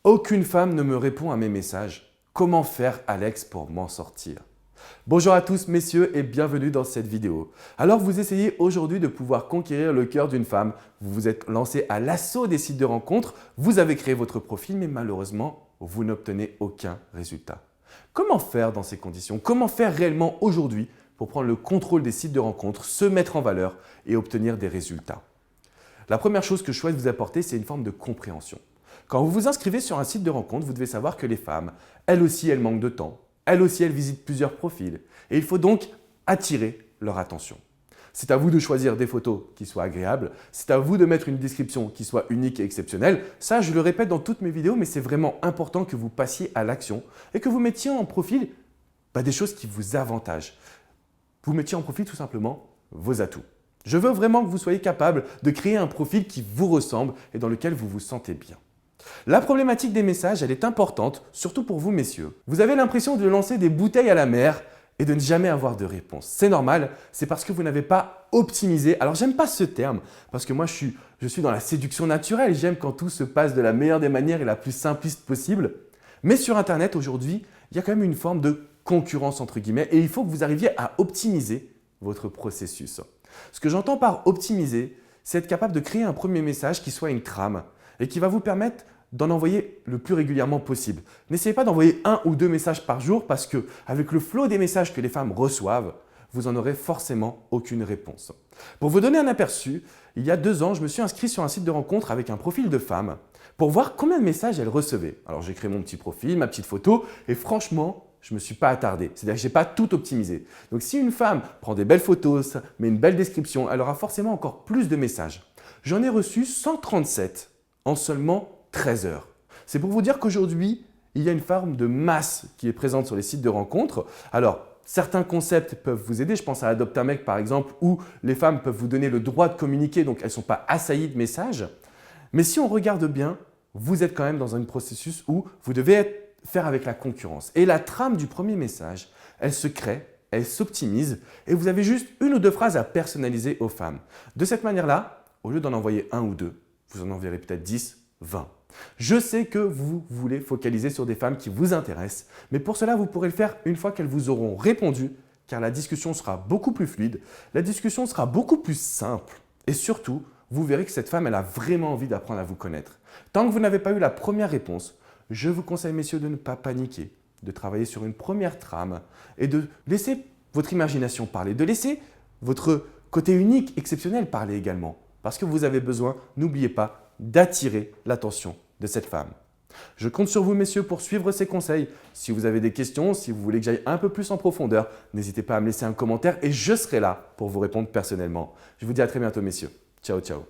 Aucune femme ne me répond à mes messages. Comment faire, Alex, pour m'en sortir? Bonjour à tous messieurs et bienvenue dans cette vidéo. Alors vous essayez aujourd'hui de pouvoir conquérir le cœur d'une femme. Vous vous êtes lancé à l'assaut des sites de rencontres, vous avez créé votre profil mais malheureusement vous n'obtenez aucun résultat. Comment faire dans ces conditions? Comment faire réellement aujourd'hui pour prendre le contrôle des sites de rencontres, se mettre en valeur et obtenir des résultats? La première chose que je souhaite vous apporter, c'est une forme de compréhension. Quand vous vous inscrivez sur un site de rencontre, vous devez savoir que les femmes, elles aussi, elles manquent de temps. Elles aussi, elles visitent plusieurs profils. Et il faut donc attirer leur attention. C'est à vous de choisir des photos qui soient agréables. C'est à vous de mettre une description qui soit unique et exceptionnelle. Ça, je le répète dans toutes mes vidéos, mais c'est vraiment important que vous passiez à l'action et que vous mettiez en profil des choses qui vous avantagent. Vous mettiez en profil tout simplement vos atouts. Je veux vraiment que vous soyez capable de créer un profil qui vous ressemble et dans lequel vous vous sentez bien. La problématique des messages, elle est importante, surtout pour vous messieurs. Vous avez l'impression de lancer des bouteilles à la mer et de ne jamais avoir de réponse. C'est normal, c'est parce que vous n'avez pas optimisé. Alors j'aime pas ce terme parce que moi je suis dans la séduction naturelle. J'aime quand tout se passe de la meilleure des manières et la plus simpliste possible. Mais sur Internet aujourd'hui, il y a quand même une forme de concurrence entre guillemets et il faut que vous arriviez à optimiser votre processus. Ce que j'entends par optimiser, c'est être capable de créer un premier message qui soit une trame et qui va vous permettre d'en envoyer le plus régulièrement possible. N'essayez pas d'envoyer 1 ou 2 messages par jour parce qu'avec le flot des messages que les femmes reçoivent, vous n'en aurez forcément aucune réponse. Pour vous donner un aperçu, il y a 2 ans, je me suis inscrit sur un site de rencontre avec un profil de femme pour voir combien de messages elle recevait. Alors j'ai créé mon petit profil, ma petite photo et franchement, je ne me suis pas attardé. C'est-à-dire que je n'ai pas tout optimisé. Donc si une femme prend des belles photos, met une belle description, elle aura forcément encore plus de messages. J'en ai reçu 137 en seulement 13 heures. C'est pour vous dire qu'aujourd'hui, il y a une forme de masse qui est présente sur les sites de rencontres. Alors, certains concepts peuvent vous aider. Je pense à Adopte un mec par exemple, où les femmes peuvent vous donner le droit de communiquer, donc elles ne sont pas assaillies de messages. Mais si on regarde bien, vous êtes quand même dans un processus où vous devez faire avec la concurrence. Et la trame du premier message, elle se crée, elle s'optimise et vous avez juste 1 ou 2 phrases à personnaliser aux femmes. De cette manière-là, au lieu d'en envoyer 1 ou 2, vous en enverrez peut-être 10, 20. Je sais que vous voulez focaliser sur des femmes qui vous intéressent, mais pour cela, vous pourrez le faire une fois qu'elles vous auront répondu, car la discussion sera beaucoup plus fluide, la discussion sera beaucoup plus simple et surtout, vous verrez que cette femme, elle a vraiment envie d'apprendre à vous connaître. Tant que vous n'avez pas eu la première réponse, je vous conseille, messieurs, de ne pas paniquer, de travailler sur une première trame et de laisser votre imagination parler, de laisser votre côté unique, exceptionnel parler également. Parce que vous avez besoin, n'oubliez pas, d'attirer l'attention de cette femme. Je compte sur vous, messieurs, pour suivre ces conseils. Si vous avez des questions, si vous voulez que j'aille un peu plus en profondeur, n'hésitez pas à me laisser un commentaire et je serai là pour vous répondre personnellement. Je vous dis à très bientôt, messieurs. Ciao, ciao.